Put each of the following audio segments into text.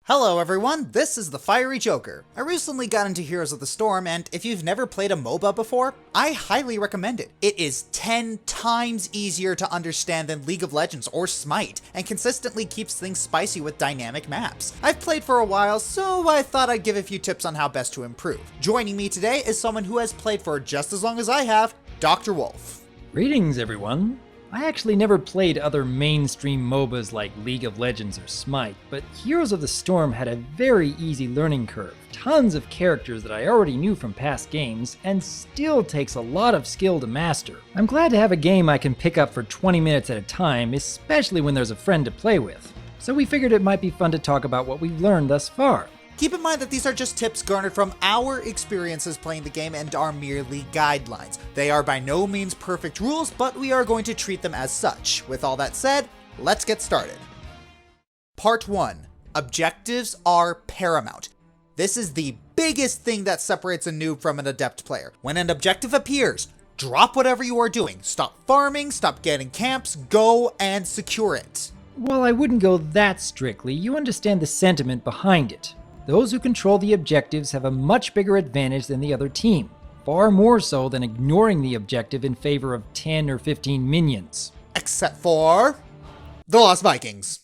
Hello everyone, this is the Fiery Joker. I recently got into Heroes of the Storm, and if you've never played a MOBA before, I highly recommend it. It is 10 times easier to understand than League of Legends or Smite, and consistently keeps things spicy with dynamic maps. I've played for a while, so I thought I'd give a few tips on how best to improve. Joining me today is someone who has played for just as long as I have, DRWolf. Greetings everyone! I actually never played other mainstream MOBAs like League of Legends or Smite, but Heroes of the Storm had a very easy learning curve, tons of characters that I already knew from past games, and still takes a lot of skill to master. I'm glad to have a game I can pick up for 20 minutes at a time, especially when there's a friend to play with. So we figured it might be fun to talk about what we've learned thus far. Keep in mind that these are just tips garnered from our experiences playing the game and are merely guidelines. They are by no means perfect rules, but we are going to treat them as such. With all that said, let's get started. Part 1. Objectives are paramount. This is the biggest thing that separates a noob from an adept player. When an objective appears, drop whatever you are doing. Stop farming, stop getting camps, go and secure it. While I wouldn't go that strictly, you understand the sentiment behind it. Those who control the objectives have a much bigger advantage than the other team, far more so than ignoring the objective in favor of 10 or 15 minions. Except for the Lost Vikings.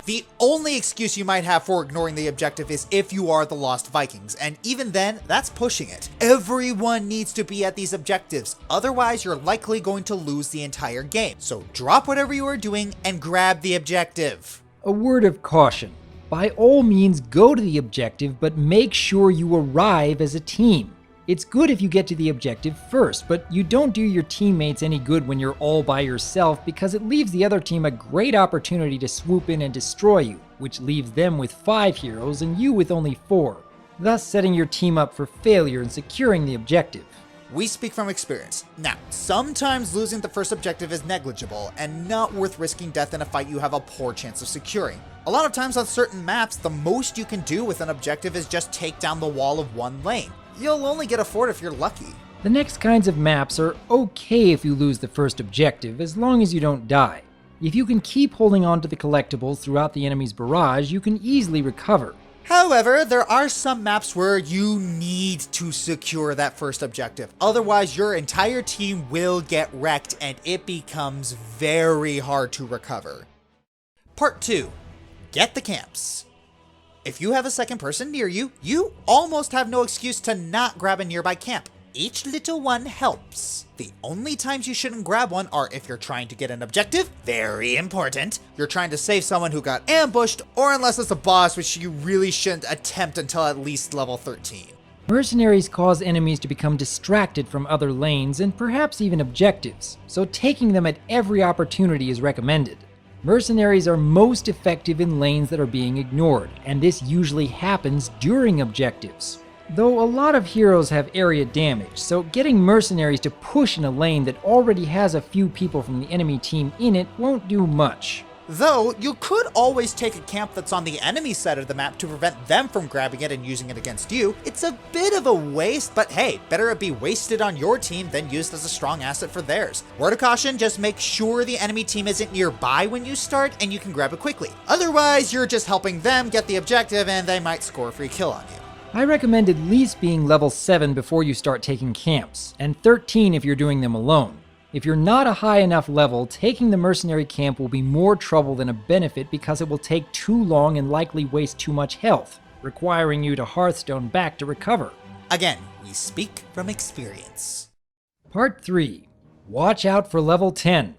The only excuse you might have for ignoring the objective is if you are the Lost Vikings, and even then, that's pushing it. Everyone needs to be at these objectives, otherwise you're likely going to lose the entire game. So drop whatever you are doing and grab the objective. A word of caution. By all means go to the objective, but make sure you arrive as a team. It's good if you get to the objective first, but you don't do your teammates any good when you're all by yourself because it leaves the other team a great opportunity to swoop in and destroy you, which leaves them with 5 heroes and you with only 4, thus setting your team up for failure in securing the objective. We speak from experience. Now, sometimes losing the first objective is negligible and not worth risking death in a fight you have a poor chance of securing. A lot of times on certain maps, the most you can do with an objective is just take down the wall of one lane. You'll only get a fort if you're lucky. The next kinds of maps are okay if you lose the first objective, as long as you don't die. If you can keep holding on to the collectibles throughout the enemy's barrage, you can easily recover. However, there are some maps where you need to secure that first objective. Otherwise, your entire team will get wrecked and it becomes very hard to recover. Part 2. Get the camps. If you have a second person near you, you almost have no excuse to not grab a nearby camp. Each little one helps. The only times you shouldn't grab one are if you're trying to get an objective, very important, you're trying to save someone who got ambushed, or unless it's a boss, which you really shouldn't attempt until at least level 13. Mercenaries cause enemies to become distracted from other lanes and perhaps even objectives, so taking them at every opportunity is recommended. Mercenaries are most effective in lanes that are being ignored, and this usually happens during objectives. Though a lot of heroes have area damage, so getting mercenaries to push in a lane that already has a few people from the enemy team in it won't do much. Though, you could always take a camp that's on the enemy side of the map to prevent them from grabbing it and using it against you. It's a bit of a waste, but hey, better it be wasted on your team than used as a strong asset for theirs. Word of caution, just make sure the enemy team isn't nearby when you start and you can grab it quickly. Otherwise, you're just helping them get the objective and they might score a free kill on you. I recommend at least being level 7 before you start taking camps, and 13 if you're doing them alone. If you're not a high enough level, taking the mercenary camp will be more trouble than a benefit because it will take too long and likely waste too much health, requiring you to Hearthstone back to recover. Again, we speak from experience. Part 3. Watch out for level 10.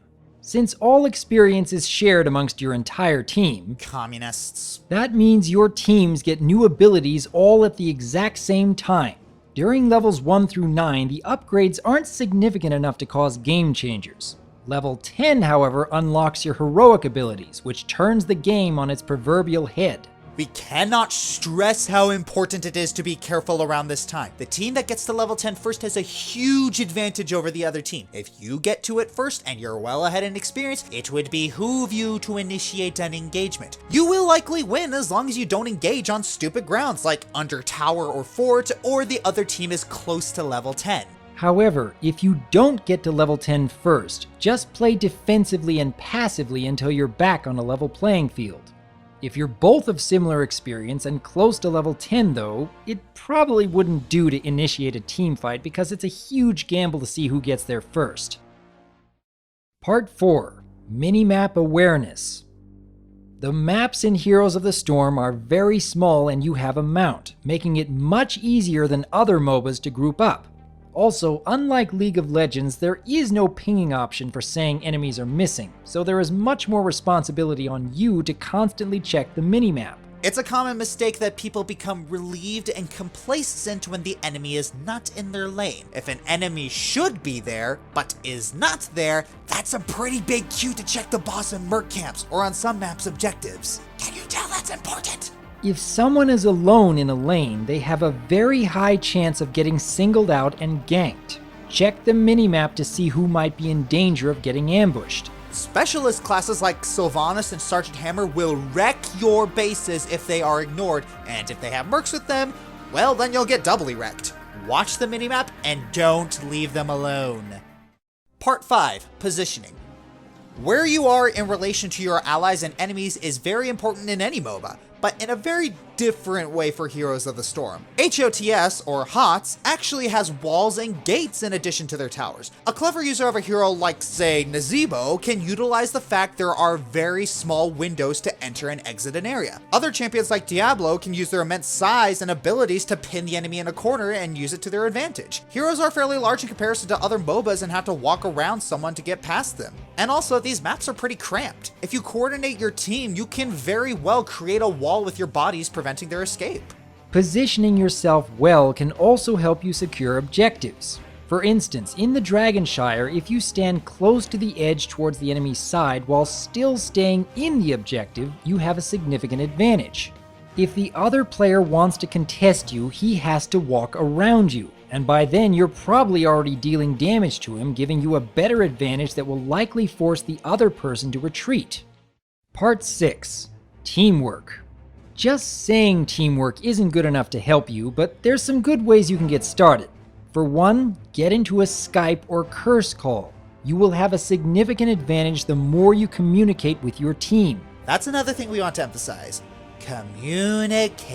Since all experience is shared amongst your entire team, Communists. that means your teams get new abilities all at the exact same time. During levels 1 through 9, the upgrades aren't significant enough to cause game changers. Level 10, however, unlocks your heroic abilities, which turns the game on its proverbial head. We cannot stress how important it is to be careful around this time. The team that gets to level 10 first has a huge advantage over the other team. If you get to it first and you're well ahead in experience, it would behoove you to initiate an engagement. You will likely win as long as you don't engage on stupid grounds like under tower or fort, or the other team is close to level 10. However, if you don't get to level 10 first, just play defensively and passively until you're back on a level playing field. If you're both of similar experience and close to level 10 though, it probably wouldn't do to initiate a team fight because it's a huge gamble to see who gets there first. Part 4. Minimap Awareness. The maps in Heroes of the Storm are very small and you have a mount, making it much easier than other MOBAs to group up. Also, unlike League of Legends, there is no pinging option for saying enemies are missing, so there is much more responsibility on you to constantly check the minimap. It's a common mistake that people become relieved and complacent when the enemy is not in their lane. If an enemy should be there, but is not there, that's a pretty big cue to check the boss and merc camps, or on some maps objectives. Can you tell that's important? If someone is alone in a lane, they have a very high chance of getting singled out and ganked. Check the minimap to see who might be in danger of getting ambushed. Specialist classes like Sylvanas and Sergeant Hammer will wreck your bases if they are ignored, and if they have mercs with them, well then you'll get doubly wrecked. Watch the minimap and don't leave them alone. Part 5. Positioning. Where you are in relation to your allies and enemies is very important in any MOBA, but in a very different way for Heroes of the Storm. HOTS, or HOTS, actually has walls and gates in addition to their towers. A clever user of a hero like, say, Nazeebo can utilize the fact there are very small windows to enter and exit an area. Other champions like Diablo can use their immense size and abilities to pin the enemy in a corner and use it to their advantage. Heroes are fairly large in comparison to other MOBAs and have to walk around someone to get past them. And also, these maps are pretty cramped. If you coordinate your team, you can very well create a wall with your bodies preventing their escape. Positioning yourself well can also help you secure objectives. For instance, in the Dragonshire, if you stand close to the edge towards the enemy's side while still staying in the objective, you have a significant advantage. If the other player wants to contest you, he has to walk around you, and by then you're probably already dealing damage to him, giving you a better advantage that will likely force the other person to retreat. Part 6. Teamwork. Just saying teamwork isn't good enough to help you, but there's some good ways you can get started. For one, get into a Skype or curse call. You will have a significant advantage the more you communicate with your team. That's another thing we want to emphasize. Communication.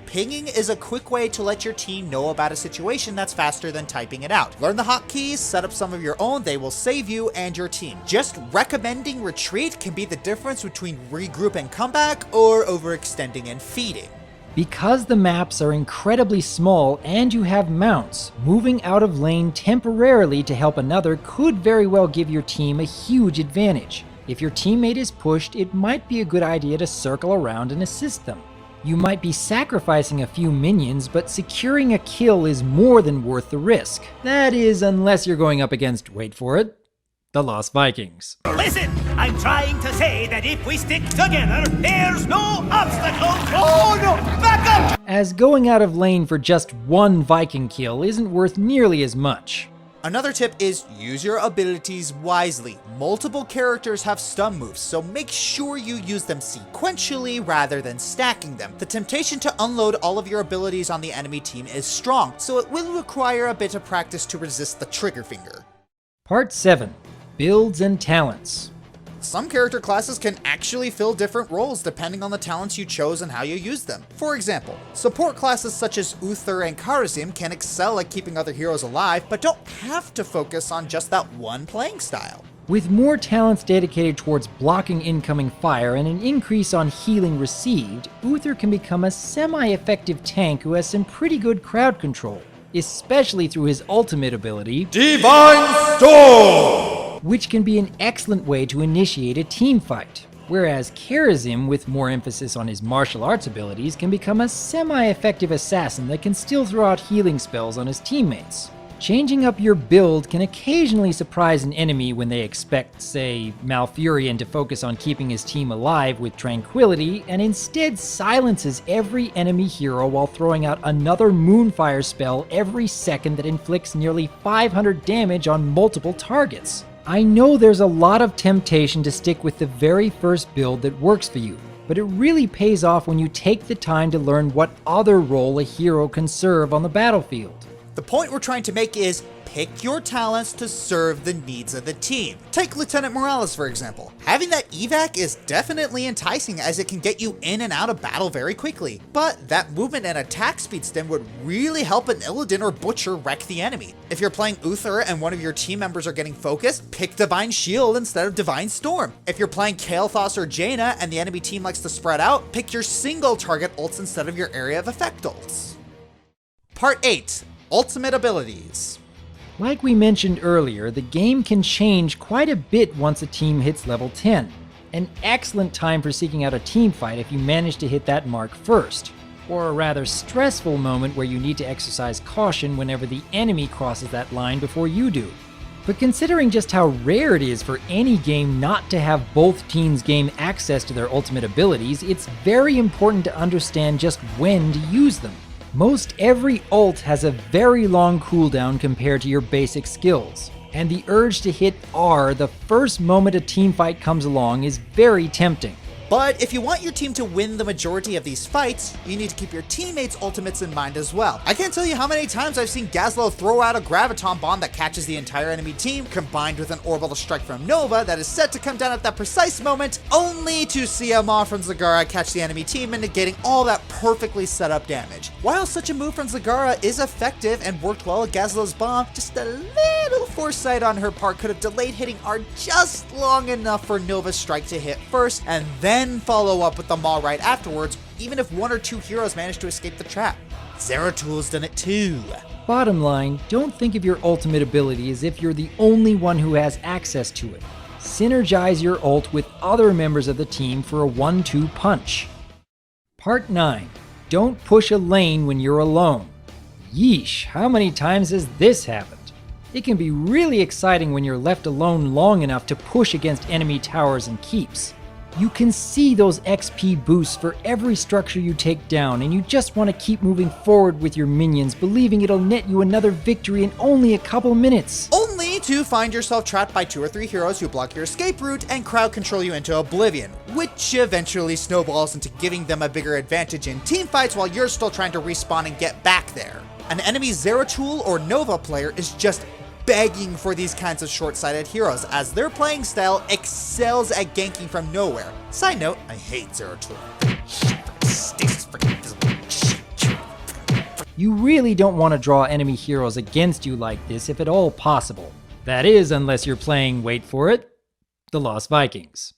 Pinging is a quick way to let your team know about a situation that's faster than typing it out. Learn the hotkeys, set up some of your own, they will save you and your team. Just recommending retreat can be the difference between regroup and comeback or overextending and feeding. Because the maps are incredibly small and you have mounts, moving out of lane temporarily to help another could very well give your team a huge advantage. If your teammate is pushed, it might be a good idea to circle around and assist them. You might be sacrificing a few minions, but securing a kill is more than worth the risk. That is, unless you're going up against, wait for it, the Lost Vikings. Listen, I'm trying to say that if we stick together, there's no obstacle. Oh no, back up! As going out of lane for just one Viking kill isn't worth nearly as much. Another tip is use your abilities wisely. Multiple characters have stun moves, so make sure you use them sequentially rather than stacking them. The temptation to unload all of your abilities on the enemy team is strong, so it will require a bit of practice to resist the trigger finger. Part 7. Builds and Talents. Some character classes can actually fill different roles depending on the talents you chose and how you use them. For example, support classes such as Uther and Karazim can excel at keeping other heroes alive, but don't have to focus on just that one playing style. With more talents dedicated towards blocking incoming fire and an increase on healing received, Uther can become a semi-effective tank who has some pretty good crowd control, especially through his ultimate ability, Divine Storm! Which can be an excellent way to initiate a team fight, whereas Karazim, with more emphasis on his martial arts abilities, can become a semi-effective assassin that can still throw out healing spells on his teammates. Changing up your build can occasionally surprise an enemy when they expect, say, Malfurion to focus on keeping his team alive with tranquility, and instead silences every enemy hero while throwing out another Moonfire spell every second that inflicts nearly 500 damage on multiple targets. I know there's a lot of temptation to stick with the very first build that works for you, but it really pays off when you take the time to learn what other role a hero can serve on the battlefield. The point we're trying to make is pick your talents to serve the needs of the team. Take Lieutenant Morales for example. Having that evac is definitely enticing as it can get you in and out of battle very quickly, but that movement and attack speed stem would really help an Illidan or Butcher wreck the enemy. If you're playing Uther and one of your team members are getting focused, pick Divine Shield instead of Divine Storm. If you're playing Kael'thas or Jaina and the enemy team likes to spread out, pick your single target ults instead of your area of effect ults. Part 8. Ultimate abilities. Like we mentioned earlier, the game can change quite a bit once a team hits level 10. An excellent time for seeking out a team fight if you manage to hit that mark first, or a rather stressful moment where you need to exercise caution whenever the enemy crosses that line before you do. But considering just how rare it is for any game not to have both teams gain access to their ultimate abilities, it's very important to understand just when to use them. Most every ult has a very long cooldown compared to your basic skills, and the urge to hit R the first moment a teamfight comes along is very tempting. But if you want your team to win the majority of these fights, you need to keep your teammates' ultimates in mind as well. I can't tell you how many times I've seen Gazlowe throw out a Graviton Bomb that catches the entire enemy team, combined with an Orbital Strike from Nova that is set to come down at that precise moment, only to see a Maw from Zagara catch the enemy team and negating all that perfectly set up damage. While such a move from Zagara is effective and worked well at Gazlowe's bomb, just a little foresight on her part could have delayed hitting R just long enough for Nova's strike to hit first, and then follow up with the Maw right afterwards, even if one or two heroes manage to escape the trap. Zeratul done it too. Bottom line, don't think of your ultimate ability as if you're the only one who has access to it. Synergize your ult with other members of the team for a 1-2 punch. Part 9. Don't push a lane when you're alone. Yeesh, how many times has this happened? It can be really exciting when you're left alone long enough to push against enemy towers and keeps. You can see those XP boosts for every structure you take down, and you just want to keep moving forward with your minions, believing it'll net you another victory in only a couple minutes. Only to find yourself trapped by 2 or 3 heroes who block your escape route and crowd control you into oblivion, which eventually snowballs into giving them a bigger advantage in teamfights while you're still trying to respawn and get back there. An enemy Zeratul or Nova player is just begging for these kinds of short-sighted heroes, as their playing style excels at ganking from nowhere. Side note, I hate Zeratul. You really don't want to draw enemy heroes against you like this if at all possible. That is, unless you're playing, wait for it, the Lost Vikings.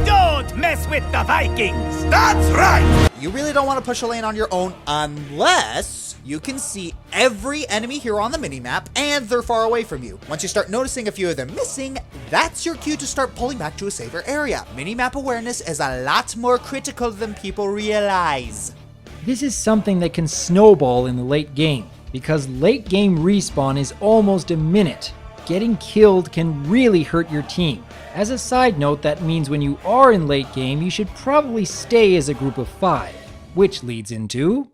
Don't mess with the Vikings! That's right! You really don't want to push a lane on your own unless you can see every enemy hero on the minimap and they're far away from you. Once you start noticing a few of them missing, that's your cue to start pulling back to a safer area. Minimap awareness is a lot more critical than people realize. This is something that can snowball in the late game, because late game respawn is almost a minute. Getting killed can really hurt your team. As a side note, that means when you are in late game, you should probably stay as a group of 5, which leads into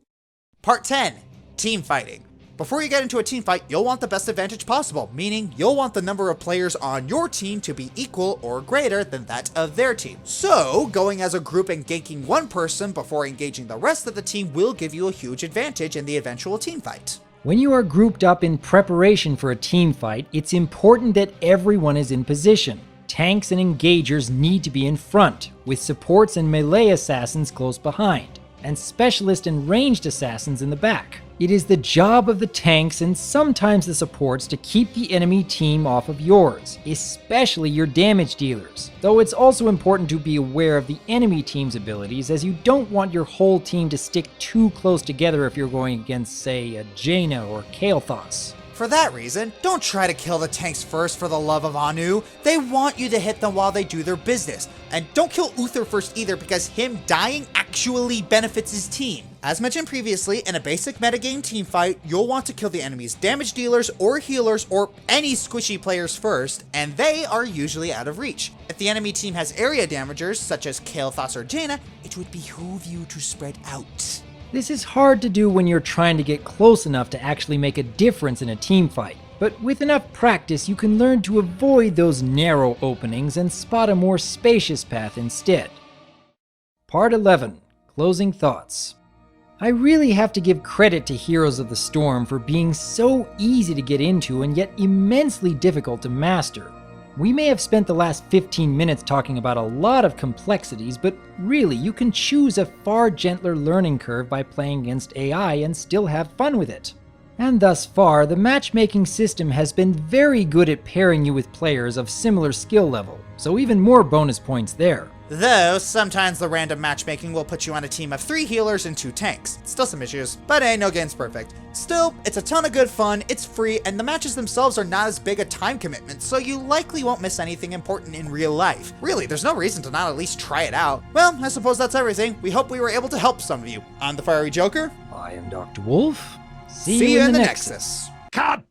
Part 10. Team fighting. Before you get into a team fight, you'll want the best advantage possible, meaning you'll want the number of players on your team to be equal or greater than that of their team. So, going as a group and ganking one person before engaging the rest of the team will give you a huge advantage in the eventual team fight. When you are grouped up in preparation for a team fight, it's important that everyone is in position. Tanks and engagers need to be in front, with supports and melee assassins close behind, and specialist and ranged assassins in the back. It is the job of the tanks and sometimes the supports to keep the enemy team off of yours, especially your damage dealers. Though it's also important to be aware of the enemy team's abilities, as you don't want your whole team to stick too close together if you're going against, say, a Jaina or Kael'thas. For that reason, don't try to kill the tanks first for the love of Anu. They want you to hit them while they do their business. And don't kill Uther first either, because him dying actually benefits his team. As mentioned previously, in a basic metagame teamfight, you'll want to kill the enemy's damage dealers or healers or any squishy players first, and they are usually out of reach. If the enemy team has area damagers, such as Kael'thas or Jaina, it would behoove you to spread out. This is hard to do when you're trying to get close enough to actually make a difference in a team fight, but with enough practice you can learn to avoid those narrow openings and spot a more spacious path instead. Part 11. Closing Thoughts. I really have to give credit to Heroes of the Storm for being so easy to get into and yet immensely difficult to master. We may have spent the last 15 minutes talking about a lot of complexities, but really you can choose a far gentler learning curve by playing against AI and still have fun with it. And thus far, the matchmaking system has been very good at pairing you with players of similar skill level, so even more bonus points there. Though, sometimes the random matchmaking will put you on a team of 3 healers and 2 tanks. Still some issues, but hey, no game's perfect. Still, it's a ton of good fun, it's free, and the matches themselves are not as big a time commitment, so you likely won't miss anything important in real life. Really, there's no reason to not at least try it out. Well, I suppose that's everything. We hope we were able to help some of you. I'm the Fiery Joker. I am DRWolf. See you in the Nexus. Cut!